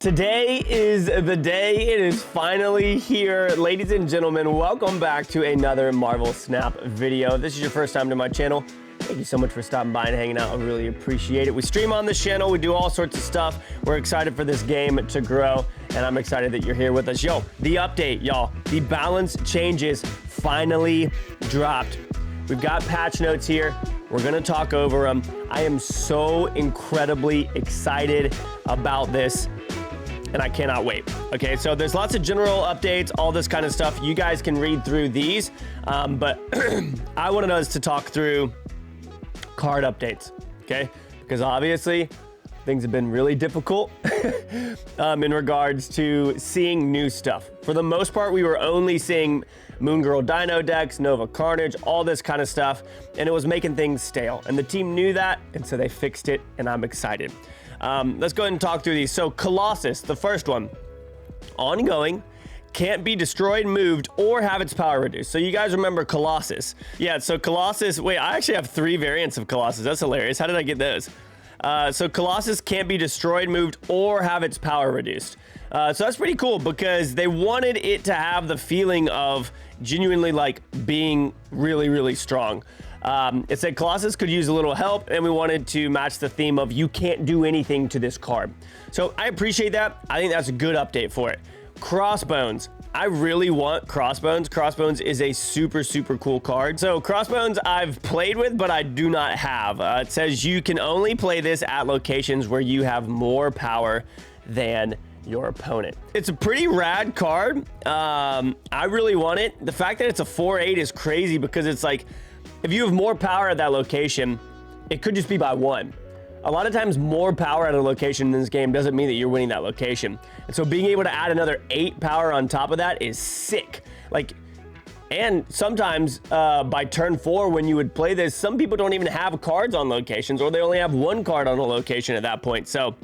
Today is the day. It is finally here. Ladies and gentlemen, welcome back to another Marvel Snap video. If this is your first time to my channel, thank you so much for stopping by and hanging out. I really appreciate it. We stream on this channel. We do all sorts of stuff. We're excited for this game to grow, and I'm excited that you're here with us. Yo, the update, y'all. The balance changes finally dropped. We've got patch notes here. We're gonna talk over them. I am so incredibly excited about this, and I cannot wait. Okay, so there's lots of general updates, all this kind of stuff. You guys can read through these, but I wanted us to talk through card updates, okay? Because obviously, things have been really difficult in regards to seeing new stuff. For the most part, we were only seeing Moon Girl Dino decks, Nova Carnage, all this kind of stuff, and it was making things stale. And the team knew that, and so they fixed it, and I'm excited. Let's go ahead and talk through these. So Colossus, the first one, ongoing, can't be destroyed, moved, or have its power reduced. So you guys remember Colossus. Yeah, so Colossus, wait, I actually have 3 variants of Colossus. That's hilarious. How did I get those? So Colossus can't be destroyed, moved, or have its power reduced. So that's pretty cool because they wanted it to have the feeling of genuinely like being really, really strong. It said Colossus could use a little help, and we wanted to match the theme of you can't do anything to this card. So I appreciate that. I think that's a good update for it. Crossbones. I really want Crossbones. Crossbones is a super, super cool card. So Crossbones I've played with, but I do not have. It says you can only play this at locations where you have more power than your opponent. It's a pretty rad card. I really want it. The fact that it's a 4/8 is crazy because it's like, if you have more power at that location, it could just be by 1. A lot of times more power at a location in this game doesn't mean that you're winning that location. And so being able to add another 8 power on top of that is sick. Like, and sometimes by turn 4 when you would play this, some people don't even have cards on locations, or they only have 1 card on a location at that point. So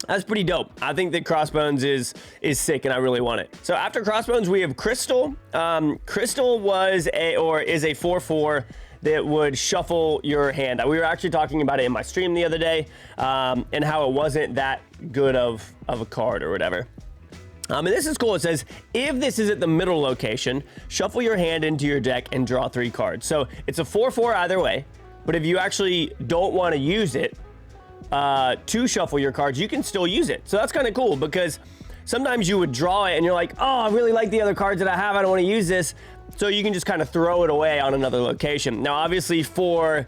that's pretty dope. I think that Crossbones is sick, and I really want it. So after Crossbones, we have Crystal. Crystal is a 4/4 that would shuffle your hand. We were actually talking about it in my stream the other day, and how it wasn't that good of a card or whatever. And this is cool. It says, if this is at the middle location, shuffle your hand into your deck and draw 3 cards. So it's a 4/4 either way, but if you actually don't want to use it, to shuffle your cards, you can still use it. So that's kind of cool because sometimes you would draw it and you're like, oh, I really like the other cards that I have. I don't want to use this. So you can just kind of throw it away on another location. Now, obviously for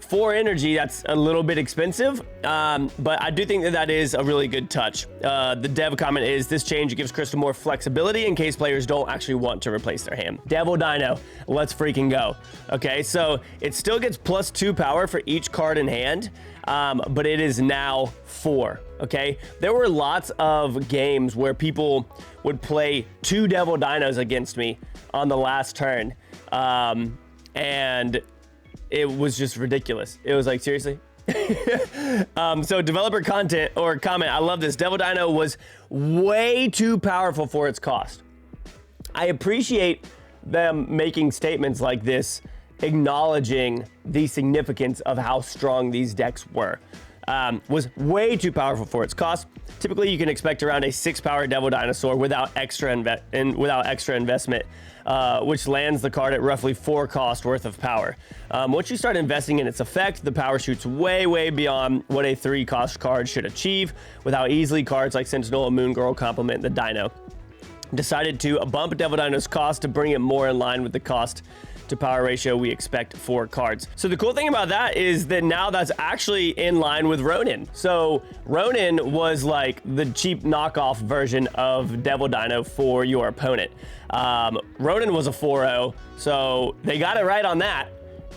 4 energy, that's a little bit expensive, but I do think that that is a really good touch. The dev comment is, this change gives Crystal more flexibility in case players don't actually want to replace their hand. Devil Dino, let's freaking go. Okay, so it still gets +2 power for each card in hand, but it is now 4. Okay, there were lots of games where people would play 2 Devil Dinos against me on the last turn, and it was just ridiculous. It was like, seriously? So developer content or comment, I love this. Devil Dino was way too powerful for its cost. I appreciate them making statements like this, acknowledging the significance of how strong these decks were. Was way too powerful for its cost. Typically, you can expect around a 6-power Devil Dinosaur without extra investment, which lands the card at roughly 4 cost worth of power. Once you start investing in its effect, the power shoots way, way beyond what a 3-cost card should achieve, with how easily cards like Sentinel and Moon Girl complement the Dino. Decided to bump Devil Dino's cost to bring it more in line with the cost to power ratio we expect for cards. So the cool thing about that is that now that's actually in line with Ronin. So Ronin was like the cheap knockoff version of Devil Dino for your opponent. Ronin was a 4/0, so they got it right on that.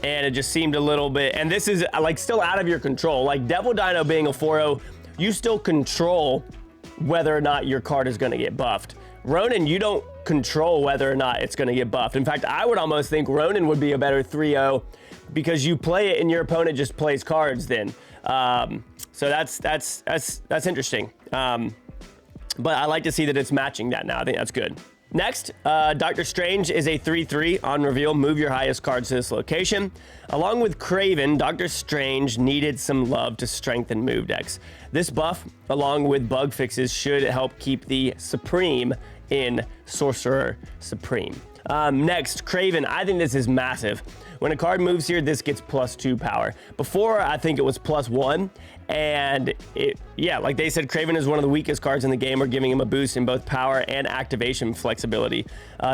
And it just seemed a little bit, and this is like still out of your control. Like Devil Dino being a 4/0, you still control whether or not your card is gonna get buffed. Ronin, you don't control whether or not it's going to get buffed. In fact, I would almost think Ronin would be a better 3/0 because you play it and your opponent just plays cards then. So that's interesting. But I like to see that it's matching that now. I think that's good. Next, Dr. Strange is a 3/3 on reveal. Move your highest cards to this location. Along with Craven, Dr. Strange needed some love to strengthen move decks. This buff, along with bug fixes, should help keep the Supreme in Sorcerer Supreme. Next, Craven. I think this is massive. When a card moves here, this gets +2 power. Before, I think it was +1. And like they said, Craven is one of the weakest cards in the game. We're giving him a boost in both power and activation flexibility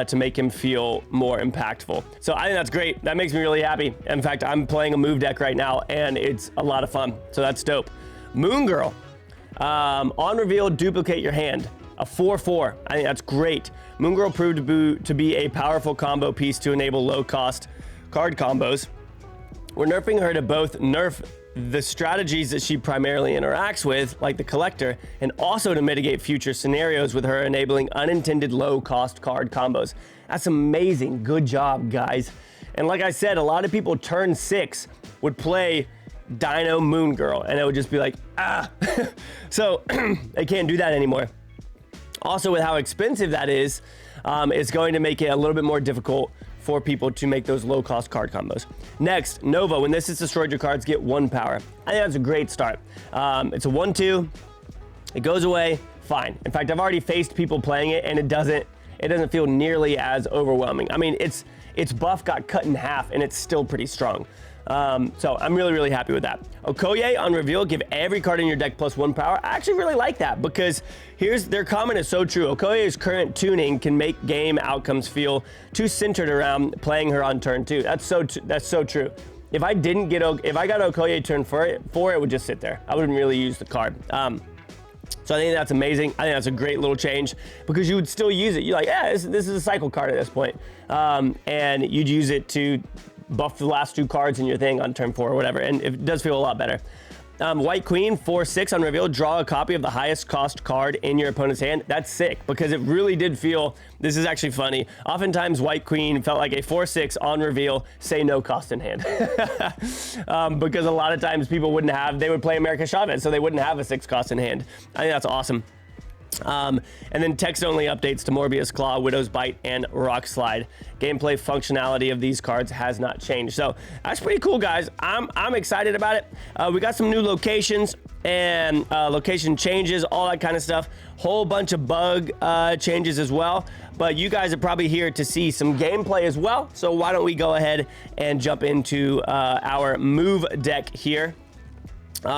to make him feel more impactful. So I think that's great. That makes me really happy. In fact, I'm playing a move deck right now, and it's a lot of fun. So that's dope. Moon Girl. On reveal, duplicate your hand. A 4/4. I think that's great. Moon Girl proved to be a powerful combo piece to enable low-cost card combos. We're nerfing her to both nerf the strategies that she primarily interacts with, like the collector, and also to mitigate future scenarios with her enabling unintended low-cost card combos. That's amazing. Good job, guys. And like I said, a lot of people turn 6 would play Dino Moon Girl, and it would just be like, ah. So they can't do that anymore. Also, with how expensive that is, it's going to make it a little bit more difficult for people to make those low-cost card combos. Next, Nova. When this is destroyed, your cards get 1 power. I think that's a great start. It's a 1/2. It goes away, fine. In fact, I've already faced people playing it, and it doesn't feel nearly as overwhelming. I mean, its buff got cut in half, and it's still pretty strong. So I'm really, really happy with that. Okoye on reveal, give every card in your deck +1 power. I actually really like that because their comment is so true. Okoye's current tuning can make game outcomes feel too centered around playing her on turn 2. That's so true. If I got Okoye turn 4, it would just sit there. I wouldn't really use the card. So I think that's amazing. I think that's a great little change because you would still use it. You're like, yeah, this is a cycle card at this point. And you'd use it to buff the last 2 cards in your thing on turn 4 or whatever, and it does feel a lot better. White Queen, 4/6 on reveal, draw a copy of the highest cost card in your opponent's hand. That's sick because it really did feel, this is actually funny. Oftentimes White Queen felt like a 4/6 on reveal, say no cost in hand. Because a lot of times people they would play America Chavez, so they wouldn't have a 6 cost in hand. I think that's awesome. And then text-only updates to Morbius Claw, Widow's Bite, and Rock Slide. Gameplay functionality of these cards has not changed. So that's pretty cool, guys. I'm excited about it. We got some new locations and location changes, all that kind of stuff. Whole bunch of bug changes as well. But you guys are probably here to see some gameplay as well. So why don't we go ahead and jump into our move deck here.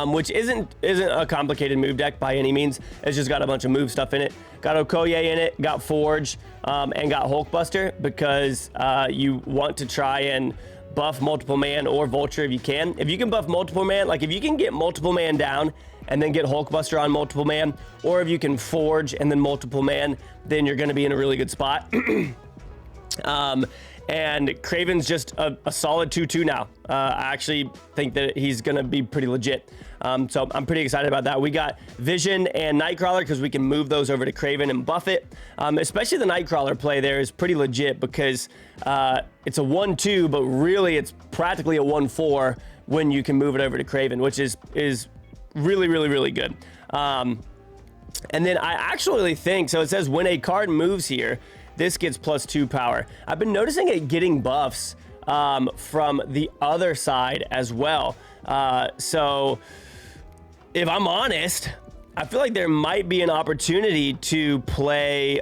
Which isn't a complicated move deck by any means. It's just got a bunch of move stuff in it. Got Okoye in it, got Forge, and got Hulkbuster because you want to try and buff multiple man or Vulture if you can. If you can buff multiple man, like if you can get multiple man down and then get Hulkbuster on multiple man, or if you can Forge and then multiple man, then you're going to be in a really good spot. And Craven's just a solid 2/2 now. I actually think that he's going to be pretty legit. So I'm pretty excited about that. We got Vision and Nightcrawler because we can move those over to Craven and buff it. Especially the Nightcrawler play there is pretty legit because it's a 1/2, but really it's practically a 1/4 when you can move it over to Craven, which is really, really, really good. And then I actually think, so it says when a card moves here, this gets +2 power. I've been noticing it getting buffs from the other side as well. So if I'm honest, I feel like there might be an opportunity to play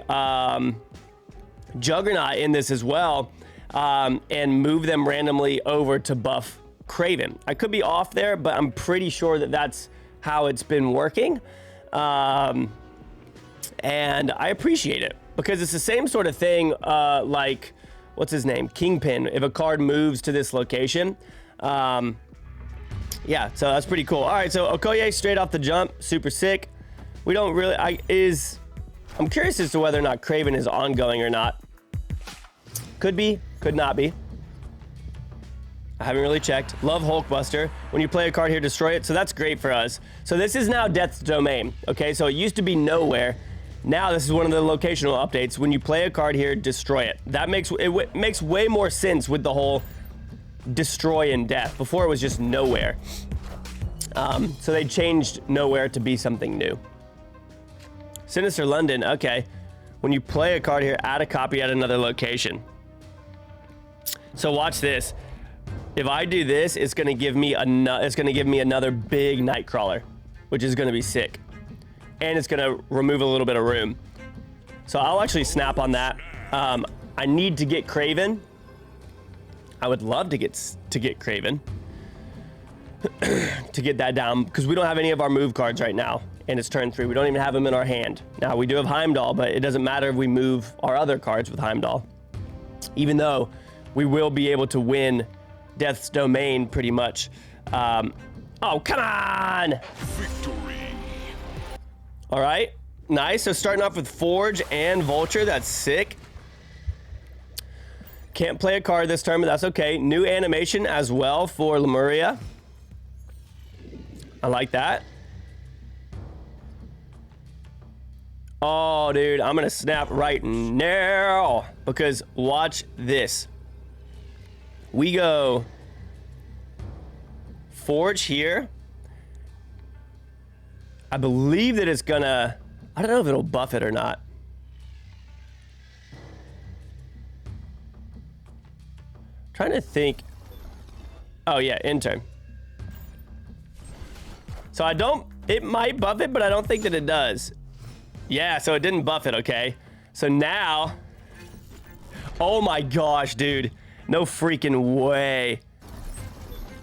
Juggernaut in this as well and move them randomly over to buff Craven. I could be off there, but I'm pretty sure that that's how it's been working. And I appreciate it. Because it's the same sort of thing like, what's his name? Kingpin. If a card moves to this location. Yeah, so that's pretty cool. All right, so Okoye straight off the jump. Super sick. We don't really... I'm curious as to whether or not Craven is ongoing or not. Could be. Could not be. I haven't really checked. Love Hulkbuster. When you play a card here, destroy it. So that's great for us. So this is now Death's Domain. Okay, so it used to be nowhere. Now this is one of the locational updates. When you play a card here, destroy it. That makes way more sense with the whole destroy and death. Before it was just nowhere. So they changed nowhere to be something new. Sinister London, okay. When you play a card here, add a copy at another location. So watch this. If I do this, it's gonna give me another big Nightcrawler, which is gonna be sick. And it's gonna remove a little bit of room. So I'll actually snap on that. I need to get Craven. I would love to get Craven. To get that down, because we don't have any of our move cards right now. And it's turn 3. We don't even have them in our hand. Now, we do have Heimdall, but it doesn't matter if we move our other cards with Heimdall. Even though we will be able to win Death's Domain pretty much. Oh, come on! Victory. All right, nice. So starting off with Forge and Vulture, that's sick. Can't play a card this turn, but that's okay. New animation as well for Lemuria. I like that. Oh, dude, I'm gonna snap right now because watch this. We go Forge here. I believe that it's gonna, I don't know if it'll buff it or not. Trying to think. Oh yeah, end turn. So it might buff it, but I don't think that it does. Yeah, so it didn't buff it, okay. So now, oh my gosh, dude. No freaking way.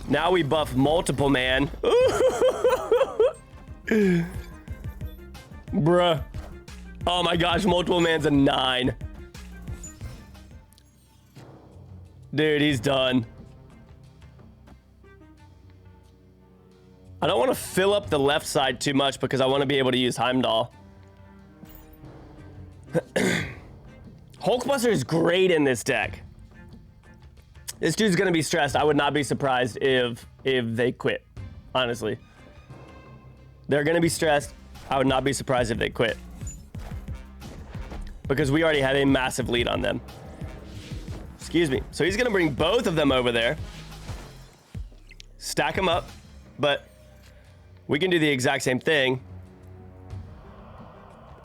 Now we buff Multiple Man. Bruh. Oh my gosh, Multiple Man's a 9. Dude, he's done. I don't want to fill up the left side too much because I want to be able to use Heimdall. Hulkbuster is great in this deck. This dude's going to be stressed. I would not be surprised if they quit, honestly. They're going to be stressed. I would not be surprised if they quit. Because we already have a massive lead on them. Excuse me. So he's going to bring both of them over there. Stack them up. But we can do the exact same thing.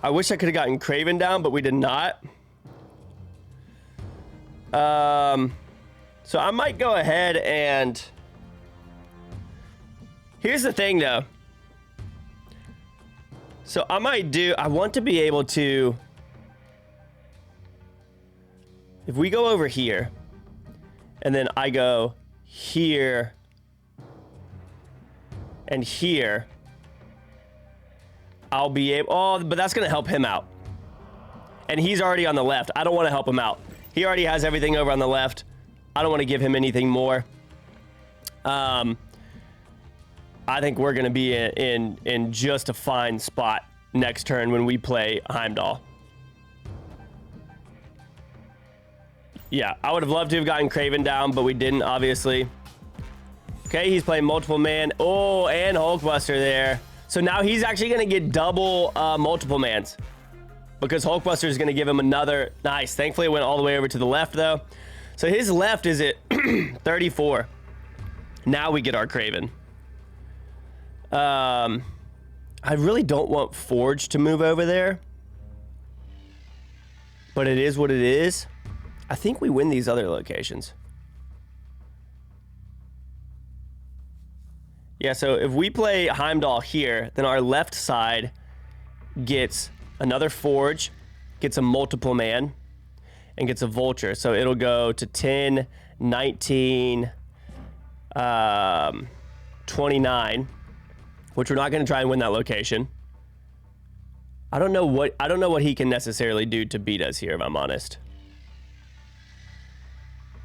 I wish I could have gotten Craven down, but we did not. So I might go ahead and... Here's the thing, though. So I want to be able to... If we go over here, and then I go here, and here, I'll be able... Oh, but that's going to help him out. And he's already on the left. I don't want to help him out. He already has everything over on the left. I don't want to give him anything more. I think we're going to be in just a fine spot next turn when we play Heimdall. Yeah, I would have loved to have gotten Craven down, but we didn't, obviously. Okay, he's playing Multiple Man. Oh, and Hulkbuster there. So now he's actually going to get double Multiple Mans. Because Hulkbuster is going to give him another... Nice. Thankfully, it went all the way over to the left, though. So his left is at 34. Now we get our Craven. I really don't want Forge to move over there. But it is what it is. I think we win these other locations. Yeah, so if we play Heimdall here, then our left side gets another Forge, gets a Multiple Man, and gets a Vulture. So it'll go to 10, 19, 29, which we're not going to try and win that location. I don't know what he can necessarily do to beat us here, if I'm honest.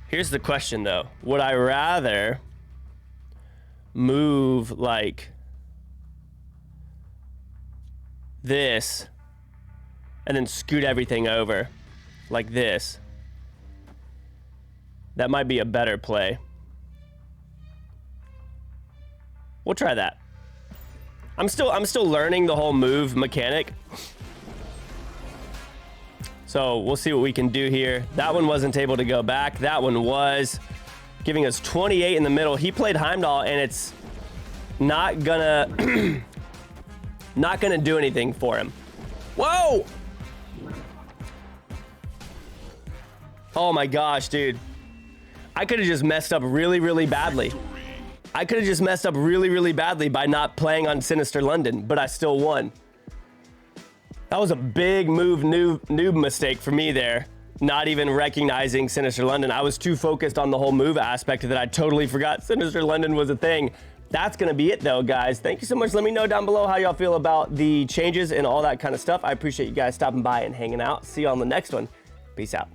Here's the question, though. Would I rather move like this and then scoot everything over like this? That might be a better play. We'll try that. I'm still learning the whole move mechanic. So we'll see what we can do here. That one wasn't able to go back. That one was, giving us 28 in the middle. He played Heimdall, and it's not gonna not gonna do anything for him. Whoa! Oh my gosh, dude. I could have just messed up really, really badly. I could have just messed up really, really badly by not playing on Sinister London, but I still won. That was a big noob mistake for me there. Not even recognizing Sinister London. I was too focused on the whole move aspect that I totally forgot Sinister London was a thing. That's gonna be it though, guys. Thank you so much. Let me know down below how y'all feel about the changes and all that kind of stuff. I appreciate you guys stopping by and hanging out. See you on the next one. Peace out.